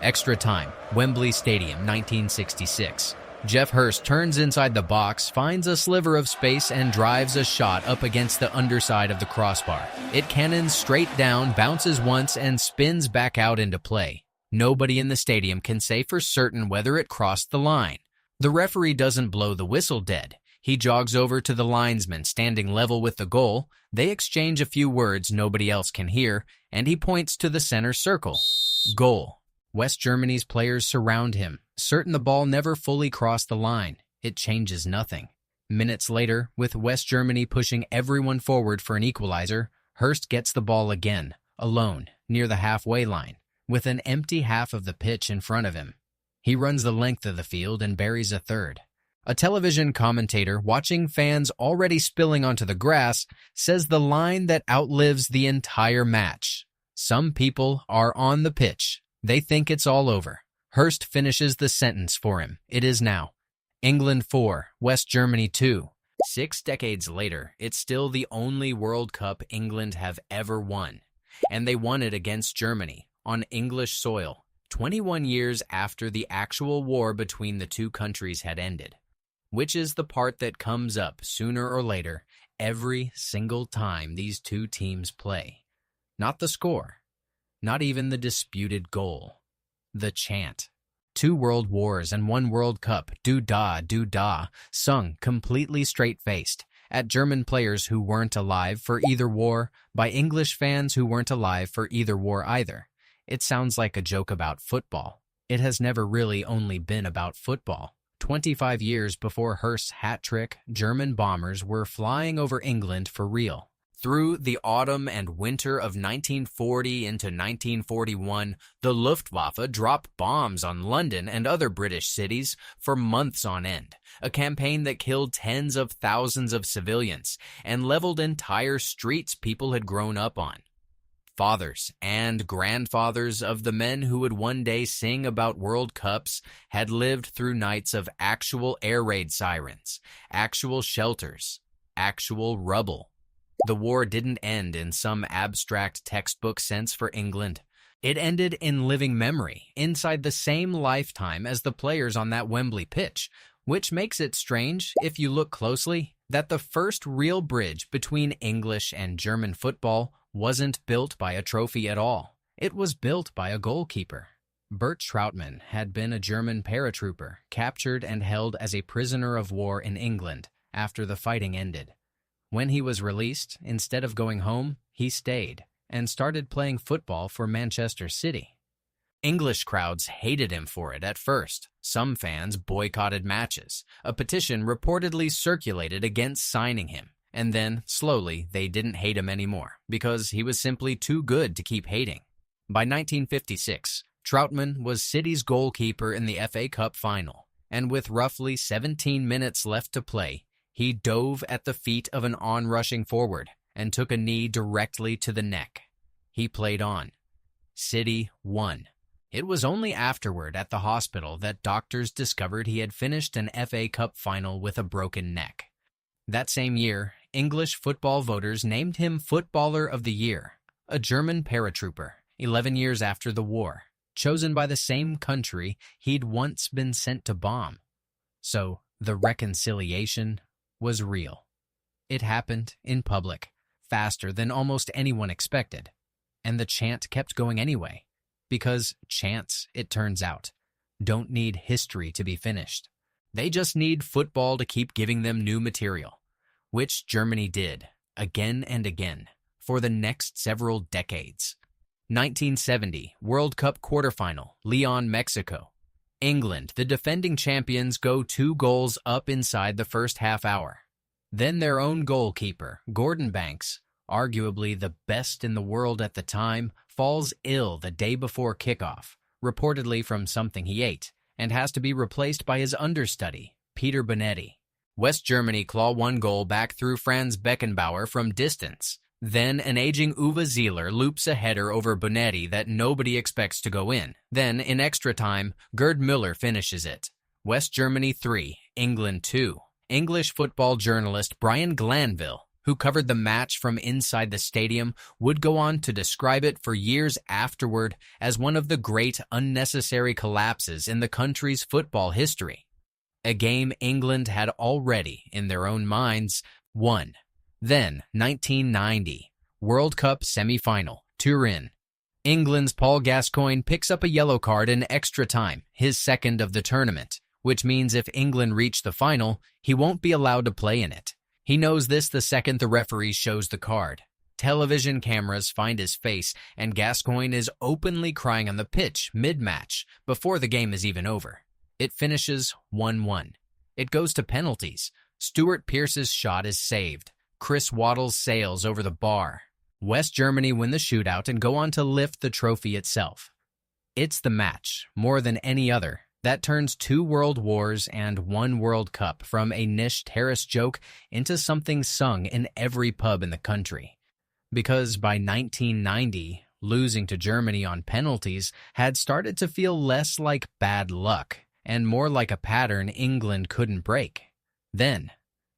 Extra time, Wembley Stadium, 1966. Geoff Hurst turns inside the box, finds a sliver of space, and drives a shot up against the underside of the crossbar. It cannons straight down, bounces once, and spins back out into play. Nobody in the stadium can say for certain whether it crossed the line. The referee doesn't blow the whistle dead. He jogs over to the linesman standing level with the goal. They exchange a few words nobody else can hear, and he points to the center circle. Goal. West Germany's players surround him, certain the ball never fully crossed the line. It changes nothing. Minutes later, with West Germany pushing everyone forward for an equalizer, Hurst gets the ball again, alone, near the halfway line, with an empty half of the pitch in front of him. He runs the length of the field and buries a third. A television commentator, watching fans already spilling onto the grass, says the line that outlives the entire match. Some people are on the pitch. They think it's all over. Hurst finishes the sentence for him. It is now. England 4, West Germany 2. 6 decades later, it's still the only World Cup England have ever won. And they won it against Germany, on English soil, 21 years after the actual war between the two countries had ended. Which is the part that comes up sooner or later every single time these two teams play. Not the score. Not even the disputed goal. The chant. 2 world wars and 1 World Cup, do-da, sung completely straight-faced, at German players who weren't alive for either war, by English fans who weren't alive for either war either. It sounds like a joke about football. It has never really only been about football. 25 years before Hurst's hat trick, German bombers were flying over England for real. Through the autumn and winter of 1940 into 1941, the Luftwaffe dropped bombs on London and other British cities for months on end, a campaign that killed tens of thousands of civilians and leveled entire streets people had grown up on. Fathers and grandfathers of the men who would one day sing about World Cups had lived through nights of actual air raid sirens, actual shelters, actual rubble. The war didn't end in some abstract textbook sense for England. It ended in living memory, inside the same lifetime as the players on that Wembley pitch, which makes it strange, if you look closely, that the first real bridge between English and German football wasn't built by a trophy at all. It was built by a goalkeeper. Bert Trautmann had been a German paratrooper, captured and held as a prisoner of war in England after the fighting ended. When he was released, instead of going home, he stayed and started playing football for Manchester City. English crowds hated him for it at first. Some fans boycotted matches. A petition reportedly circulated against signing him. And then, slowly, they didn't hate him anymore because he was simply too good to keep hating. By 1956, Trautmann was City's goalkeeper in the FA Cup final, and with roughly 17 minutes left to play, he dove at the feet of an on-rushing forward and took a knee directly to the neck. He played on. City won. It was only afterward at the hospital that doctors discovered he had finished an FA Cup final with a broken neck. That same year, English football voters named him Footballer of the Year, a German paratrooper, 11 years after the war, chosen by the same country he'd once been sent to bomb. So, the reconciliation was real. It happened in public, faster than almost anyone expected. And the chant kept going anyway, because chants, it turns out, don't need history to be finished. They just need football to keep giving them new material, which Germany did, again and again, for the next several decades. 1970, World Cup quarterfinal, León, Mexico. England, the defending champions, go 2 goals up inside the first half hour. Then their own goalkeeper, Gordon Banks, arguably the best in the world at the time, falls ill the day before kickoff, reportedly from something he ate, and has to be replaced by his understudy, Peter Bonetti. West Germany claw 1 goal back through Franz Beckenbauer from distance. Then an aging Uwe Seeler loops a header over Bonetti that nobody expects to go in. Then, in extra time, Gerd Müller finishes it. West Germany 3, England 2. English football journalist Brian Glanville who covered the match from inside the stadium, would go on to describe it for years afterward as one of the great unnecessary collapses in the country's football history. A game England had already, in their own minds, won. Then, 1990, World Cup semi-final, Turin. England's Paul Gascoigne picks up a yellow card in extra time, his second of the tournament, which means if England reach the final, he won't be allowed to play in it. He knows this the second the referee shows the card. Television cameras find his face, and Gascoigne is openly crying on the pitch mid-match, before the game is even over. It finishes 1-1. It goes to penalties. Stuart Pearce's shot is saved. Chris Waddle's sails over the bar. West Germany win the shootout and go on to lift the trophy itself. It's the match, more than any other, that turns 2 world wars and 1 World Cup from a niche terrace joke into something sung in every pub in the country. Because by 1990, losing to Germany on penalties had started to feel less like bad luck and more like a pattern England couldn't break. Then,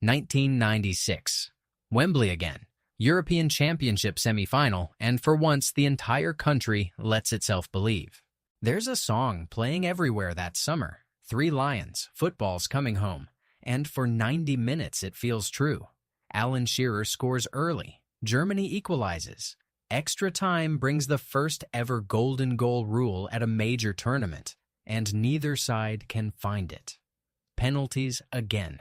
1996, Wembley again, European Championship semi-final, and for once the entire country lets itself believe. There's a song playing everywhere that summer, 3 Lions, football's coming home, and for 90 minutes it feels true. Alan Shearer scores early, Germany equalizes. Extra time brings the first ever golden goal rule at a major tournament, and neither side can find it. Penalties again.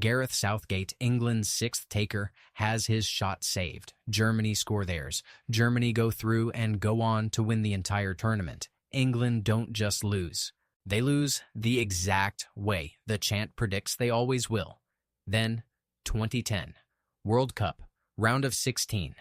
Gareth Southgate, England's 6th taker, has his shot saved. Germany score theirs. Germany go through and go on to win the entire tournament. England don't just lose. They lose the exact way the chant predicts they always will. Then, 2010, World Cup, round of 16,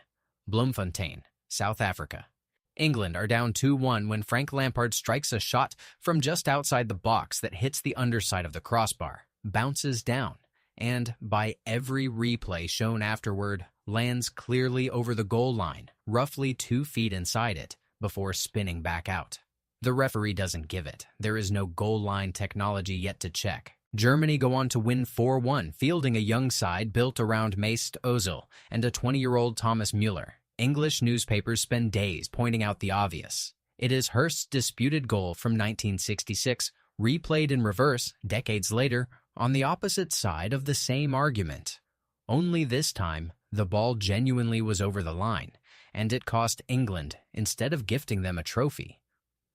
Bloemfontein, South Africa. England are down 2-1 when Frank Lampard strikes a shot from just outside the box that hits the underside of the crossbar, bounces down, and, by every replay shown afterward, lands clearly over the goal line, roughly 2 feet inside it, before spinning back out. The referee doesn't give it. There is no goal line technology yet to check. Germany go on to win 4-1, fielding a young side built around Mesut Ozil and a 20-year-old Thomas Müller. English newspapers spend days pointing out the obvious. It is Hurst's disputed goal from 1966, replayed in reverse, decades later, on the opposite side of the same argument. Only this time, the ball genuinely was over the line, and it cost England instead of gifting them a trophy.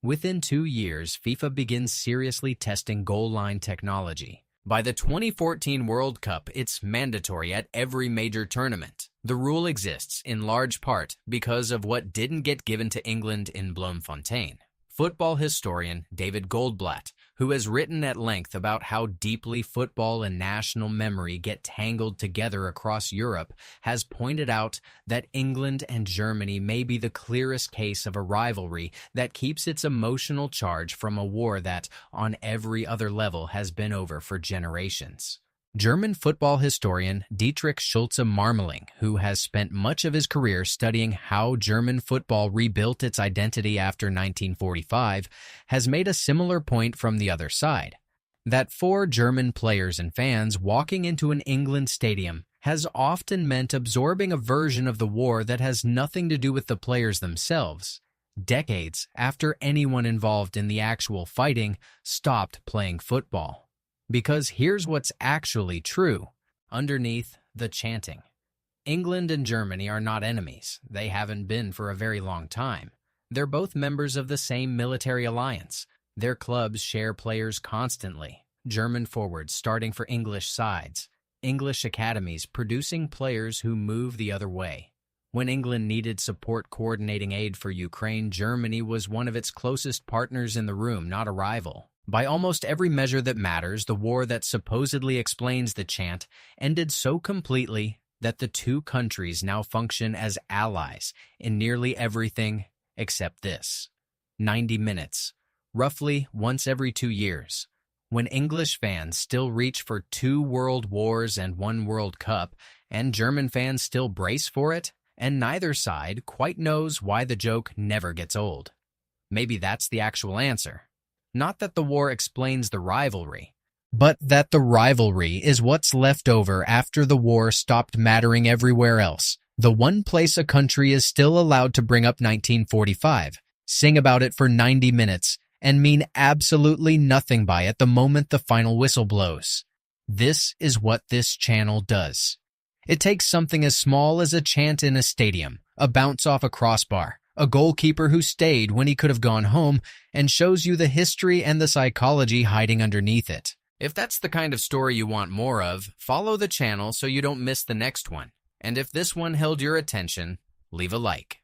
Within 2 years, FIFA begins seriously testing goal line technology. By the 2014 World Cup, it's mandatory at every major tournament. The rule exists in large part because of what didn't get given to England in Bloemfontein. Football historian David Goldblatt, who has written at length about how deeply football and national memory get tangled together across Europe, has pointed out that England and Germany may be the clearest case of a rivalry that keeps its emotional charge from a war that, on every other level, has been over for generations. German football historian Dietrich Schulze-Marmeling, who has spent much of his career studying how German football rebuilt its identity after 1945, has made a similar point from the other side, that for German players and fans, walking into an England stadium has often meant absorbing a version of the war that has nothing to do with the players themselves, decades after anyone involved in the actual fighting stopped playing football. Because here's what's actually true underneath the chanting. England and Germany are not enemies. They haven't been for a very long time. They're both members of the same military alliance. Their clubs share players constantly. German forwards starting for English sides. English academies producing players who move the other way. When England needed support coordinating aid for Ukraine, Germany was one of its closest partners in the room, not a rival. By almost every measure that matters, the war that supposedly explains the chant ended so completely that the two countries now function as allies in nearly everything except this. 90 minutes, roughly once every 2 years. When English fans still reach for 2 world wars and 1 World Cup, and German fans still brace for it, and neither side quite knows why the joke never gets old. Maybe that's the actual answer. Not that the war explains the rivalry, but that the rivalry is what's left over after the war stopped mattering everywhere else. The one place a country is still allowed to bring up 1945, sing about it for 90 minutes, and mean absolutely nothing by it the moment the final whistle blows. This is what this channel does. It takes something as small as a chant in a stadium, a bounce off a crossbar, a goalkeeper who stayed when he could have gone home, and shows you the history and the psychology hiding underneath it. If that's the kind of story you want more of, follow the channel so you don't miss the next one. And if this one held your attention, leave a like.